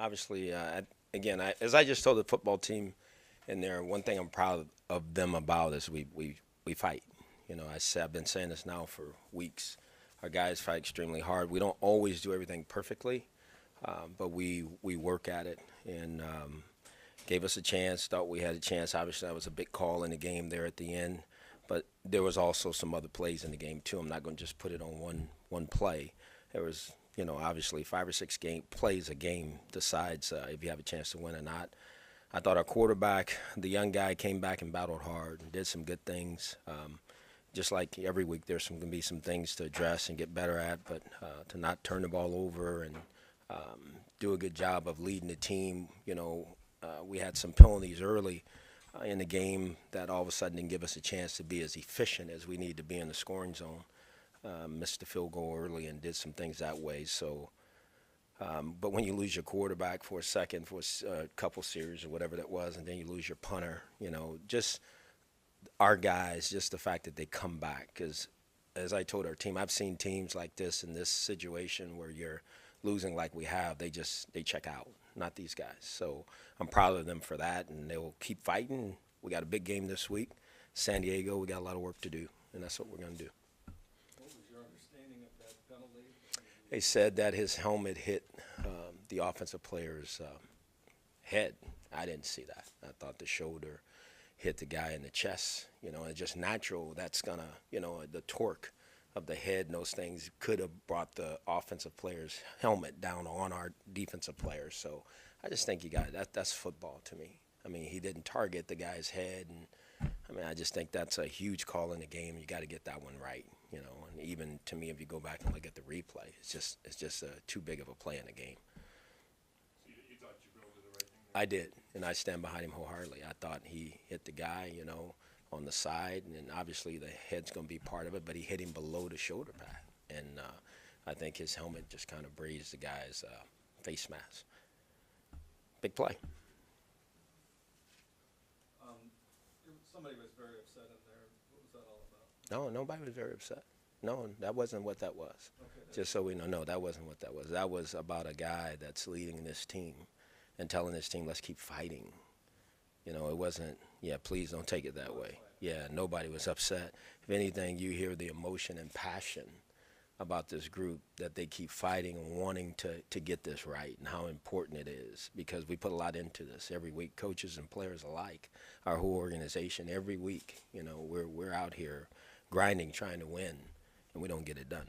obviously, again, as I just told the football team in there, one thing I'm proud of them about is we fight. I've been saying this now for weeks. Our guys fight extremely hard. We don't always do everything perfectly, but we work at it and gave us a chance. Thought we had a chance. Obviously, that was a big call in the game there at the end, but there was also some other plays in the game too. I'm not going to just put it on one play. There was obviously 5 or 6 game plays a game decides if you have a chance to win or not. I thought our quarterback, the young guy, came back and battled hard and did some good things. Just like every week, there's going to be some things to address and get better at, but to not turn the ball over and do a good job of leading the team. We had some penalties early in the game that all of a sudden didn't give us a chance to be as efficient as we need to be in the scoring zone. Missed the field goal early and did some things that way. So, but when you lose your quarterback for a second, for a couple series or whatever that was, and then you lose your punter, just our guys, just the fact that they come back. Because as I told our team, I've seen teams like this in this situation where you're losing like we have, they check out, not these guys. So I'm proud of them for that, and they'll keep fighting. We got a big game this week. San Diego, we got a lot of work to do, and that's what we're going to do. What was your understanding of that penalty? They said that his helmet hit the offensive player's head. I didn't see that. I thought the shoulder hit the guy in the chest, and just natural, that's going to, the torque of the head and those things could have brought the offensive player's helmet down on our defensive players. So I just think that's football to me. I mean, he didn't target the guy's head, and I just think that's a huge call in the game. You got to get that one right, and even to me, if you go back and look at the replay, it's just too big of a play in the game. So you thought Jabril did the right thing there? I did, and I stand behind him wholeheartedly. I thought he hit the guy, on the side, and obviously the head's going to be part of it, but he hit him below the shoulder pad, and I think his helmet just kind of grazed the guy's face mask. Big play. Somebody was very upset in there. What was that all about? No, nobody was very upset. No, that wasn't what that was. Okay, Just so we know, no, that wasn't what that was. That was about a guy that's leading this team and telling this team, let's keep fighting. It wasn't, please don't take it that way. Yeah, nobody was upset. If anything, you hear the emotion and passion about this group, that they keep fighting and wanting to get this right, and how important it is, because we put a lot into this every week, coaches and players alike, our whole organization. Every week, we're out here grinding, trying to win, and we don't get it done.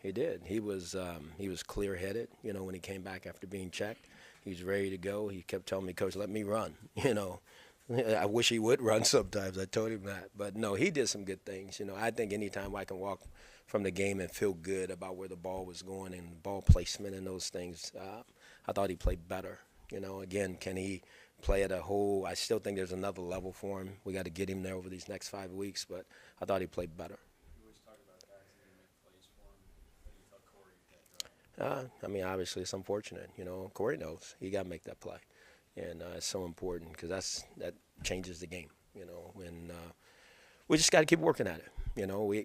He did. He was clear-headed, when he came back after being checked. He was ready to go. He kept telling me, Coach, let me run, I wish he would run sometimes. I told him that. But, no, he did some good things. I think anytime I can walk from the game and feel good about where the ball was going and ball placement and those things, I thought he played better. Again, can he play at a whole – I still think there's another level for him. We got to get him there over these next 5 weeks. But I thought he played better. You always talk about guys that can make plays for him. What do you thought Corey did that drive? Obviously it's unfortunate. Corey knows he got to make that play. And it's so important because that changes the game, and we just got to keep working at it.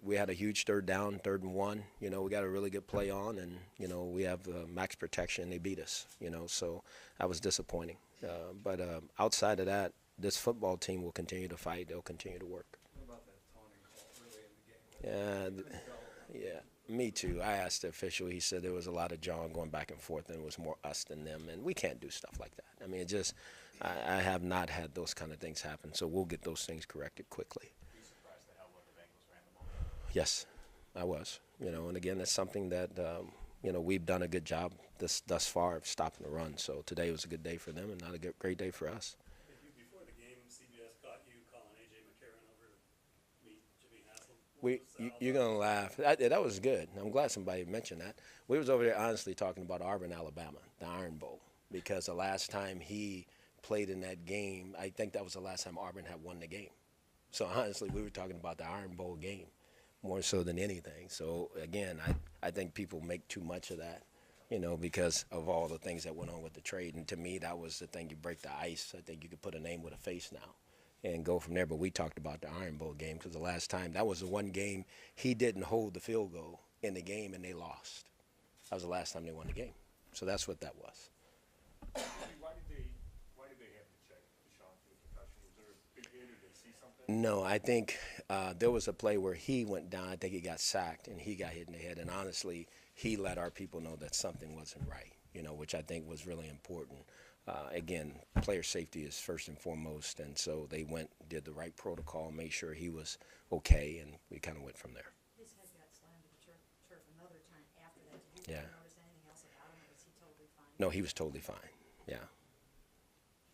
We had a huge third down, 3rd and 1. We got a really good play on, and, we have max protection. They beat us, so that was disappointing. But outside of that, this football team will continue to fight. They'll continue to work. What about that taunting call early in the game? Yeah. Me too. I asked the official. He said there was a lot of John going back and forth, and it was more us than them. And we can't do stuff like that. I have not had those kind of things happen. So we'll get those things corrected quickly. Were you surprised at how well the Bengals ran the ball? Yes, I was. And again, that's something that we've done a good job thus far of stopping the run. So today was a good day for them, and not a great day for us. Before the game, CBS caught you calling A.J. McCarron over to meet Jimmy Haslam. You're going to laugh. That was good. I'm glad somebody mentioned that. We was over there honestly talking about Auburn, Alabama, the Iron Bowl, because the last time he played in that game, I think that was the last time Auburn had won the game. So honestly, we were talking about the Iron Bowl game more so than anything. So again, I think people make too much of that, because of all the things that went on with the trade. And to me, that was the thing. You break the ice. I think you could put a name with a face now and go from there. But we talked about the Iron Bowl game because the last time, that was the one game he didn't hold the field goal in the game and they lost. That was the last time they won the game. So that's what that was. Why did they have to check Deshaun for the concussion? Was there a big hit or did they see something? No, I think there was a play where he went down. I think he got sacked and he got hit in the head. And honestly, he let our people know that something wasn't right, which I think was really important. Again, player safety is first and foremost. And so they did the right protocol, made sure he was okay, and we kind of went from there. His head got slammed to the turf another time after that. Did you notice anything else about him, or was he totally fine? No, he was totally fine. Yeah.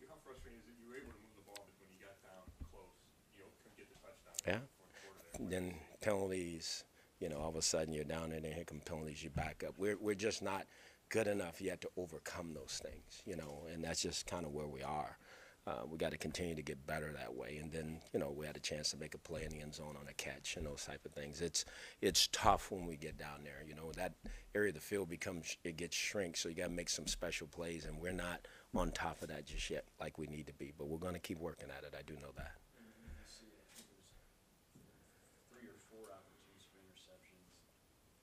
How frustrating is it you were able to move the ball, but when you got down close, you couldn't get the touchdown? Yeah. Then penalties, all of a sudden you're down there, and here come penalties, you back up. We're just not good enough yet to overcome those things, and that's just kind of where we are. We got to continue to get better that way. And then, we had a chance to make a play in the end zone on a catch and those type of things. It's tough when we get down there. That area of the field gets shrink, so you got to make some special plays, and we're not on top of that just yet like we need to be. But we're going to keep working at it. I do know that. You see, I think there's 3 or 4 opportunities for interceptions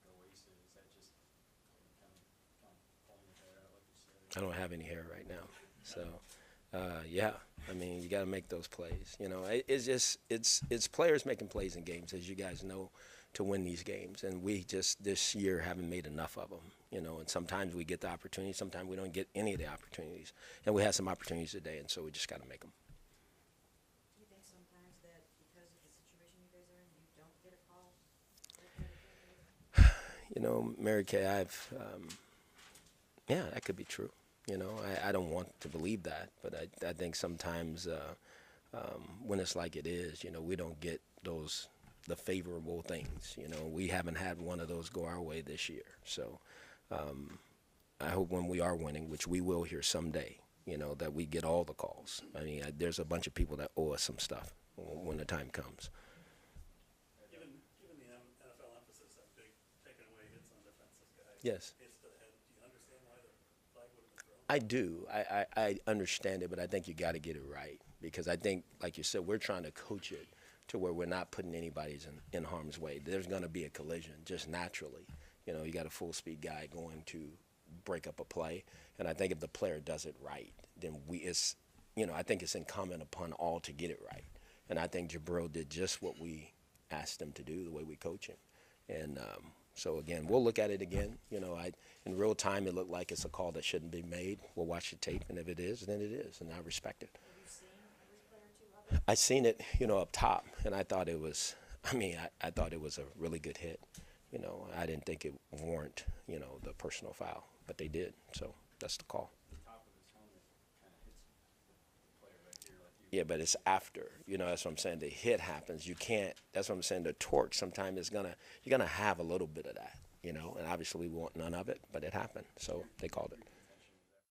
go wasted. Is that just kind of pulling your hair out, like you said? I don't have any hair right now, so. Yeah, I mean, you got to make those plays. It's players making plays in games, as you guys know, to win these games. And we just this year haven't made enough of them. And sometimes we get the opportunity, sometimes we don't get any of the opportunities. And we had some opportunities today, and so we just got to make them. Do you think sometimes that because of the situation you guys are in, you don't get a call? Mary Kay, yeah, that could be true. I don't want to believe that, but I think sometimes when it's like it is, we don't get the favorable things. We haven't had one of those go our way this year. So I hope when we are winning, which we will here someday, that we get all the calls. I mean, there's a bunch of people that owe us some stuff when the time comes. Given the NFL emphasis on big taking away hits on defensive guys. Yes. Hits to the head, do you understand why the flag would have been thrown? I do. I understand it, but I think you got to get it right because I think, like you said, we're trying to coach it to where we're not putting anybody in harm's way. There's going to be a collision just naturally. You got a full-speed guy going to break up a play, and I think if the player does it right, then I think it's incumbent upon all to get it right. And I think Jabril did just what we asked him to do, the way we coach him. And so, again, we'll look at it again. In real time, it looked like it's a call that shouldn't be made. We'll watch the tape, and if it is, then it is, and I respect it. Have you seen a replay or two of it? I seen it, up top, and I thought it was, I thought it was a really good hit. I didn't think it warrant, the personal foul, but they did, so that's the call. The top of his helmet kind of hits the player right here, like you. Yeah, but it's after, that's what I'm saying. The hit happens. You can't, that's what I'm saying. The torque sometimes you're going to have a little bit of that, and obviously we want none of it, but it happened, so they called it.